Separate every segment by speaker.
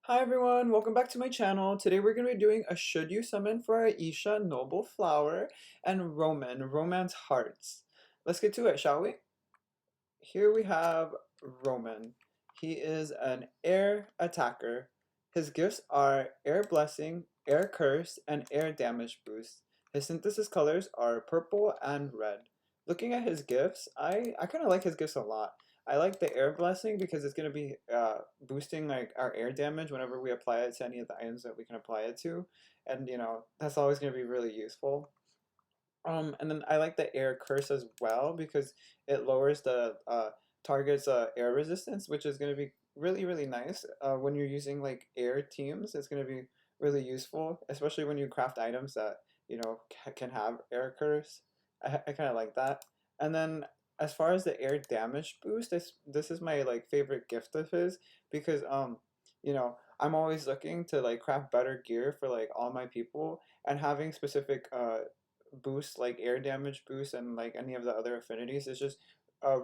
Speaker 1: Hi everyone, welcome back to my channel. Today we're going to be doing a Should You Summon for Ayesha, Noble Flower, and Roman, Romance Hearts. Let's get to it, shall we? Here we have Roman. He is an air attacker. His gifts are Air Blessing, Air Curse, and Air Damage Boost. His synthesis colors are purple and red. Looking at his gifts, I kind of like his gifts a lot. I like the Air Blessing because it's going to be boosting like our air damage whenever we apply it to any of the items that we can apply it to. And that's always going to be really useful. And then I like the air curse as well because it lowers the target's air resistance, which is going to be really nice when you're using like air teams. It's going to be really useful, especially when you craft items that can have air curse. I kind of like that. And then as far as the air damage boost, this is my like favorite gift of his because I'm always looking to like craft better gear for like all my people and having specific boost like air damage boost and like any of the other affinities is just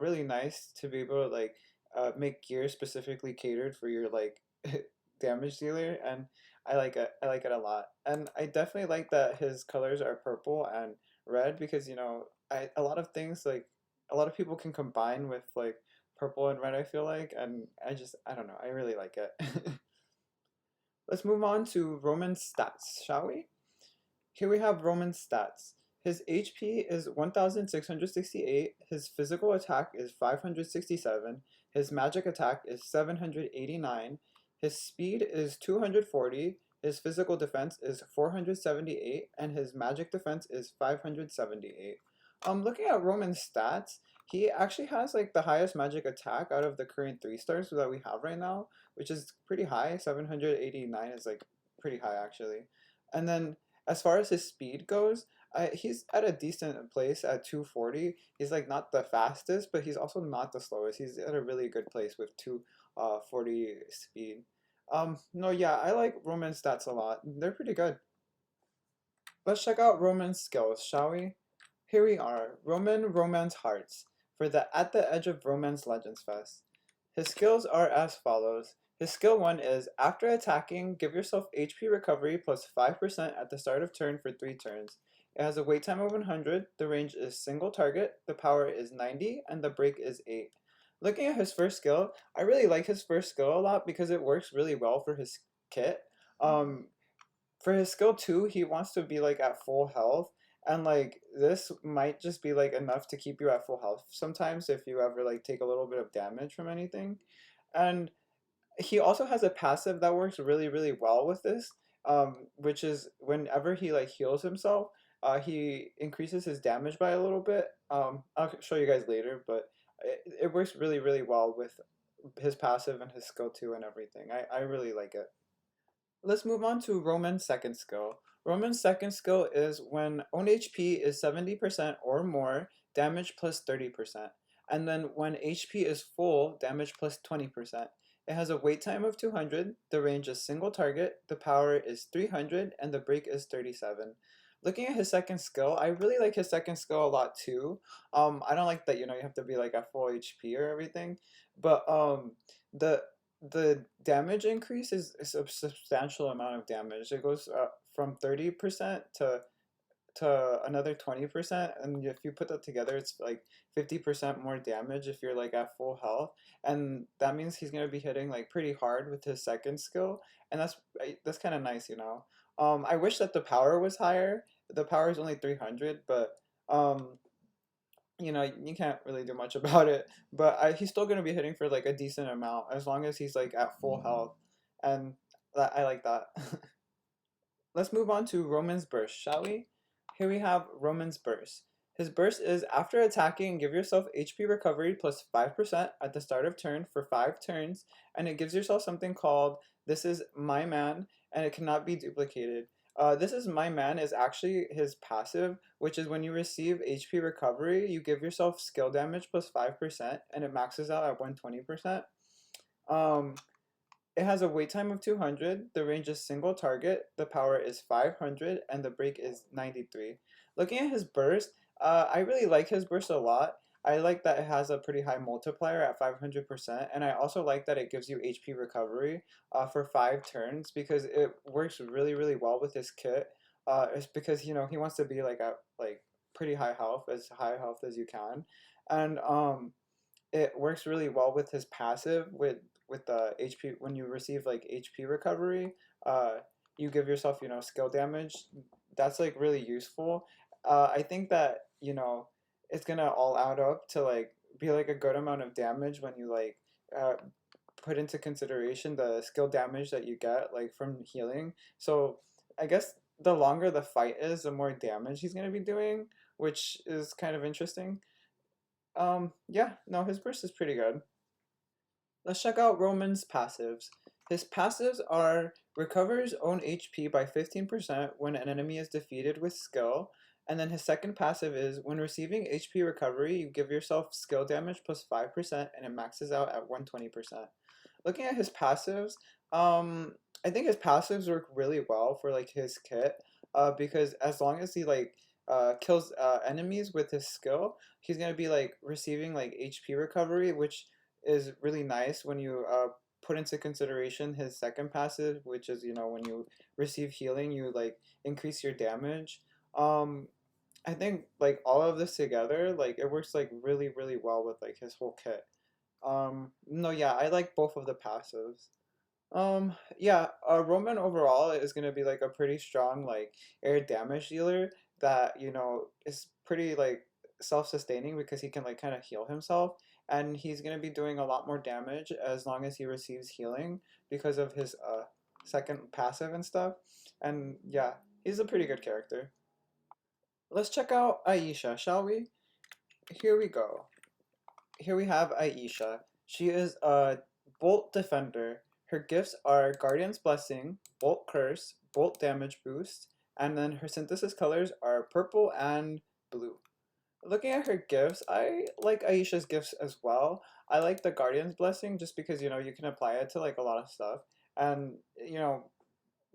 Speaker 1: really nice to be able to like make gear specifically catered for your like damage dealer, and I like it a lot. And I definitely like that his colors are purple and red because a lot of things like a lot of people can combine with like purple and red, I feel like, and I don't know, I really like it. Let's move on to Roman stats, shall we? Here we have Roman's stats. His HP is 1668, his physical attack is 567, his magic attack is 789, his speed is 240, his physical defense is 478, and his magic defense is 578. Looking at Roman's stats, he actually has like the highest magic attack out of the current 3 stars that we have right now, which is pretty high. 789 is like pretty high actually. And then as far as his speed goes, he's at a decent place at 240. He's like not the fastest, but he's also not the slowest. He's at a really good place with 240 speed. No, yeah, I like Roman's stats a lot. They're pretty good. Let's check out Roman's skills, shall we? Here we are, Roman Romance Hearts, for the At the Edge of Romance Legends Fest. His skills are as follows. His skill 1 is, after attacking, give yourself HP recovery plus 5% at the start of turn for 3 turns. It has a wait time of 100, the range is single target, the power is 90, and the break is 8. Looking at his first skill, I really like his first skill a lot because it works really well for his kit. Um, for his skill 2, he wants to be like at full health, and like this might just be like enough to keep you at full health sometimes if you ever like take a little bit of damage from anything. And he also has a passive that works really well with this, which is whenever he like heals himself, he increases his damage by a little bit. I'll show you guys later, but it works really well with his passive and his skill 2 and everything. I really like it. Let's move on to Roman's second skill. Roman's second skill is when own HP is 70% or more, damage plus 30%. And then when HP is full, damage plus 20%. It has a wait time of 200, the range is single target, the power is 300, and the break is 37. Looking at his second skill, I really like his second skill a lot too. I don't like that, you have to be like at full HP or everything, but the the damage increase is a substantial amount of damage. It goes from 30% to another 20%, and if you put that together, it's like 50% more damage if you're like at full health, and that means he's gonna be hitting like pretty hard with his second skill, and that's kind of nice, I wish that the power was higher. The power is only 300, but um you can't really do much about it. But he's still going to be hitting for like a decent amount as long as he's like at full health, and I like that. Let's move on to Roman's Burst, shall we? Here we have Roman's Burst. His burst is, after attacking, give yourself HP recovery plus 5% at the start of turn for 5 turns, and it gives yourself something called This is My Man, and it cannot be duplicated. This is My Man is actually his passive, which is when you receive HP recovery, you give yourself skill damage plus 5%, and it maxes out at 120%. Um, it has a wait time of 200, the range is single target, the power is 500, and the break is 93. Looking at his burst, I really like his burst a lot. I like that it has a pretty high multiplier at 500%, and I also like that it gives you HP recovery for 5 turns because it works really, really well with his kit. It's because he wants to be like at like pretty high health, as high health as you can, and it works really well with his passive with the HP when you receive like HP recovery. Uh, you give yourself skill damage. That's like really useful. I think that it's gonna all add up to like be like a good amount of damage when you like uh, put into consideration the skill damage that you get like from healing. So I guess the longer the fight is, the more damage he's gonna be doing, which is kind of interesting. Yeah, no, his burst is pretty good. Let's check out Roman's passives. His passives are recovers own HP by 15% when an enemy is defeated with skill. And then his second passive is when receiving HP recovery, you give yourself skill damage plus 5% and it maxes out at 120%. Looking at his passives, I think his passives work really well for like his kit, because as long as he like kills enemies with his skill, he's gonna be like receiving like HP recovery, which is really nice when you put into consideration his second passive, which is when you receive healing, you like increase your damage. Um, I think like all of this together, like it works like really, really well with like his whole kit. No, yeah, I like both of the passives. Yeah, Roman overall is gonna be like a pretty strong like air damage dealer that is pretty like self-sustaining because he can like kind of heal himself, and he's gonna be doing a lot more damage as long as he receives healing because of his second passive and stuff. And yeah, he's a pretty good character. Let's check out Ayesha, shall we? Here we go. Here we have Ayesha. She is a Bolt Defender. Her gifts are Guardian's Blessing, Bolt Curse, Bolt Damage Boost, and then her synthesis colors are purple and blue. Looking at her gifts, I like Ayesha's gifts as well. I like the Guardian's Blessing just because you can apply it to like a lot of stuff. And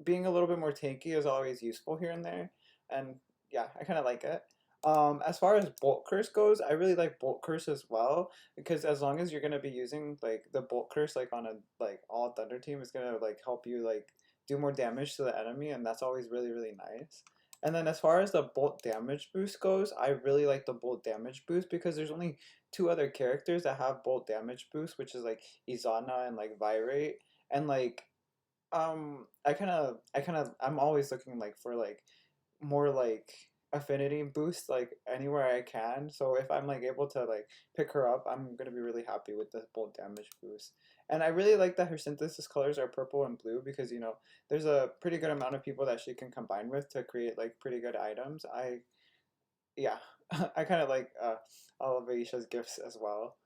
Speaker 1: being a little bit more tanky is always useful here and there, and yeah, I kind of like it. As far as Bolt Curse goes, I really like Bolt Curse as well because as long as you're gonna be using like the Bolt Curse like on a like all Thunder team, it's gonna like help you like do more damage to the enemy, and that's always really really nice. And then as far as the Bolt Damage boost goes, I really like the Bolt Damage boost because there's only two other characters that have Bolt Damage boost, which is like Izana and like Virate, and like I'm always looking like for like more like affinity boost like anywhere I can. So if I'm like able to like pick her up, I'm gonna be really happy with the bolt damage boost. And I really like that her synthesis colors are purple and blue because there's a pretty good amount of people that she can combine with to create like pretty good items. Yeah, I kind of like all of Aisha's gifts as well.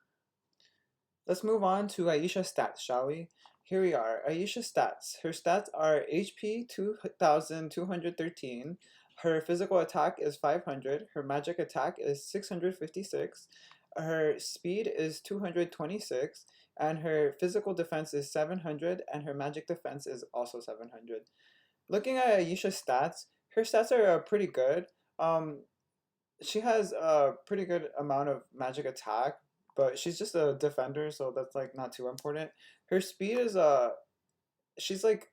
Speaker 1: Let's move on to Ayesha's stats, shall we? Here we are. Ayesha's stats. Her stats are HP 2213. Her physical attack is 500. Her magic attack is 656. Her speed is 226. And her physical defense is 700. And her magic defense is also 700. Looking at Ayesha's stats, her stats are pretty good. Um, she has a pretty good amount of magic attack, but she's just a defender, so that's like not too important. Her speed is she's like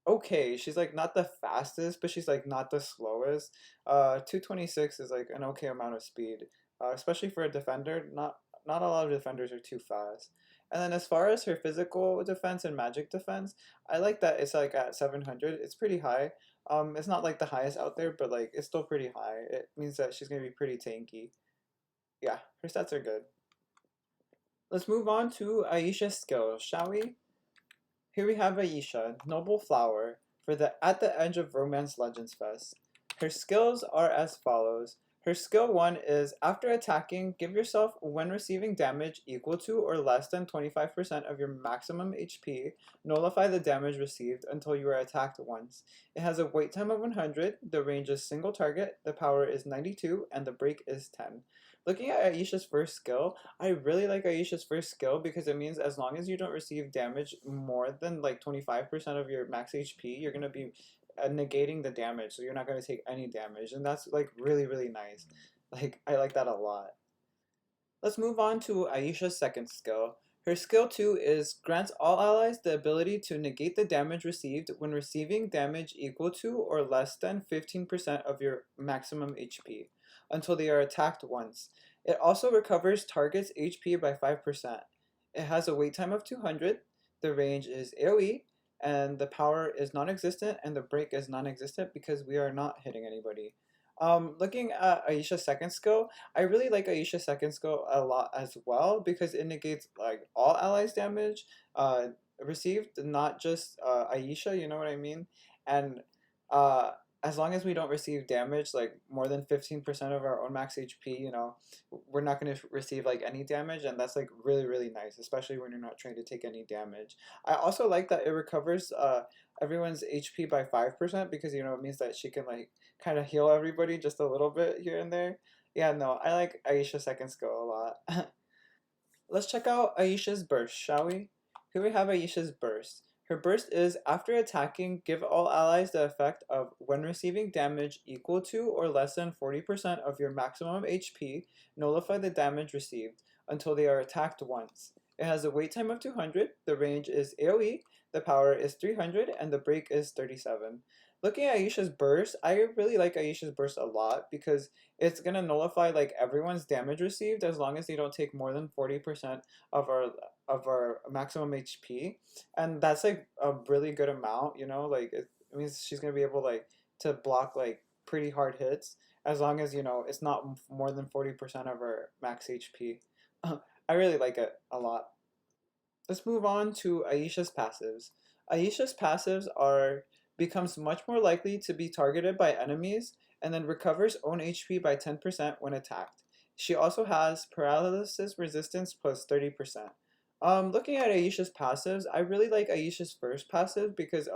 Speaker 1: okay. She's like not the fastest, but she's like not the slowest. 226 is like an okay amount of speed, especially for a defender. Not a lot of defenders are too fast. And then as far as her physical defense and magic defense, I like that it's like at 700. It's pretty high. It's not like the highest out there, but like it's still pretty high. It means that she's gonna be pretty tanky. Yeah, her stats are good. Let's move on to Aisha's skills, shall we? Here we have Ayesha, Noble Flower, for the At the Edge of Romance Legends Fest. Her skills are as follows. Her skill 1 is after attacking, give yourself when receiving damage equal to or less than 25% of your maximum HP, nullify the damage received until you are attacked once. It has a wait time of 100, the range is single target, the power is 92, and the break is 10. Looking at Aisha's first skill, I really like Aisha's first skill because it means as long as you don't receive damage more than like 25% of your max HP, you're going to be negating the damage, so you're not going to take any damage, and that's like really really nice. Like I like that a lot. Let's move on to Ayesha's second skill. Her skill 2 is grants all allies the ability to negate the damage received when receiving damage equal to or less than 15% of your maximum HP until they are attacked once. It also recovers target's HP by 5%. It has a wait time of 200, the range is AoE, and the power is non-existent and the break is non-existent because we are not hitting anybody. Looking at Ayesha's second skill, I really like Ayesha's second skill a lot as well because it negates like all allies damage uh, received, not just Ayesha, you know what I mean? And uh, as long as we don't receive damage like more than 15% of our own max HP, you know, we're not going to receive like any damage, and that's like really, really nice, especially when you're not trying to take any damage. I also like that it recovers everyone's HP by 5% because, you know, it means that she can like kind of heal everybody just a little bit here and there. Yeah, no, I like Aisha's second skill a lot. Let's check out Aisha's burst, shall we? Here we have Aisha's burst. Her burst is, after attacking, give all allies the effect of when receiving damage equal to or less than 40% of your maximum HP, nullify the damage received until they are attacked once. It has a wait time of 200, the range is AoE, the power is 300, and the break is 37. Looking at Aisha's burst, I really like Aisha's burst a lot because it's gonna nullify like everyone's damage received as long as they don't take more than 40% of our maximum HP, and that's like a really good amount. You know, like it means she's gonna be able like to block like pretty hard hits as long as, you know, it's not more than 40% of her max HP. I really like it a lot. Let's move on to Aisha's passives. Aisha's passives are becomes much more likely to be targeted by enemies and then recovers own HP by 10% when attacked. She also has paralysis resistance plus 30%. Looking at Aisha's passives, I really like Aisha's first passive because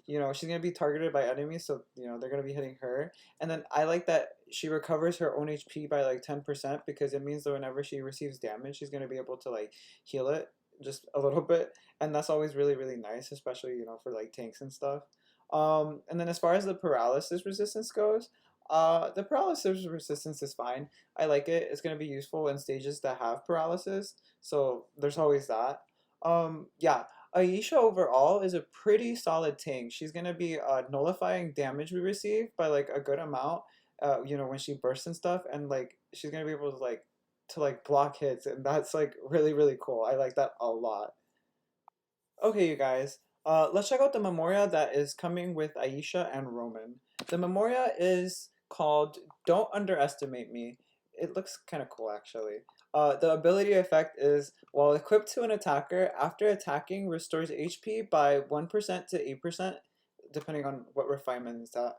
Speaker 1: you know, she's gonna be targeted by enemies, so you know they're gonna be hitting her. And then I like that she recovers her own HP by like 10% because it means that whenever she receives damage, she's gonna be able to like heal it just a little bit, and that's always really, really nice, especially, you know, for like tanks and stuff. And then as far as the paralysis resistance goes, the paralysis resistance is fine. I like it. It's going to be useful in stages that have paralysis, so there's always that. Yeah, Ayesha overall is a pretty solid tank. She's going to be nullifying damage we receive by like a good amount, you know, when she bursts and stuff, and like she's going to be able to like block hits, and that's like really, really cool. I like that a lot. Okay, you guys, let's check out the Memoria that is coming with Ayesha and Roman. The Memoria is called Don't Underestimate Me. It looks kind of cool, actually. The ability effect is, while equipped to an attacker, after attacking, restores HP by 1% to 8%, depending on what refinement is that.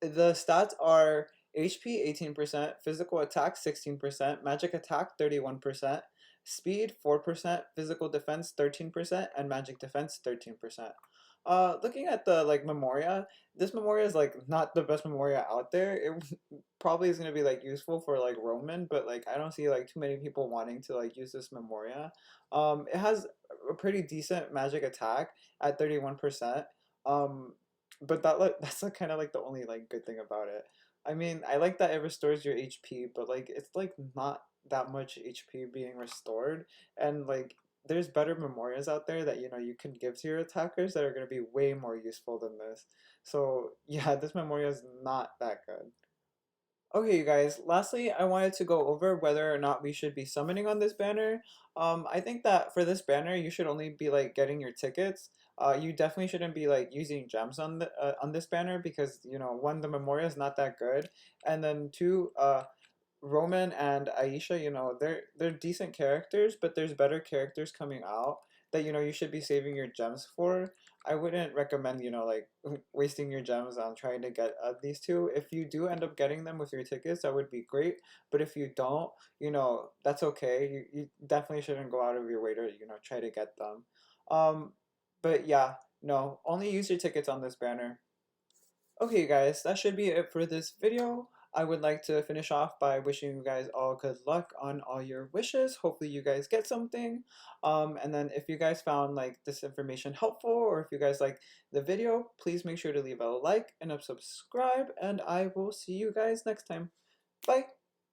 Speaker 1: The stats are HP 18%, physical attack 16%, magic attack 31%, speed 4%, physical defense 13%, and magic defense 13%. Looking at the like Memoria, this Memoria is like not the best Memoria out there. It probably is gonna be like useful for like Roman, but like I don't see like too many people wanting to like use this Memoria. It has a pretty decent magic attack at 31%. Um, but that's like kind of like the only like good thing about it. I mean, I like that it restores your HP, but like it's like not that much HP being restored, and like there's better memorias out there that, you know, you can give to your attackers that are going to be way more useful than this. So yeah, this memoria is not that good. Okay, you guys, lastly, I wanted to go over whether or not we should be summoning on this banner. I think that for this banner, you should only be like getting your tickets. You definitely shouldn't be like using gems on this banner because, you know, one, the Memoria is not that good, and then two, Roman and Ayesha, you know, they're decent characters, but there's better characters coming out that, you know, you should be saving your gems for. I wouldn't recommend, you know, like wasting your gems on trying to get these two. If you do end up getting them with your tickets, that would be great. But if you don't, you know, that's okay. You definitely shouldn't go out of your way to, you know, try to get them. Um, but yeah, no, only use your tickets on this banner. Okay, guys, that should be it for this video. I would like to finish off by wishing you guys all good luck on all your wishes. Hopefully you guys get something. And then if you guys found like this information helpful, or if you guys like the video, please make sure to leave a like and a subscribe, and I will see you guys next time. Bye!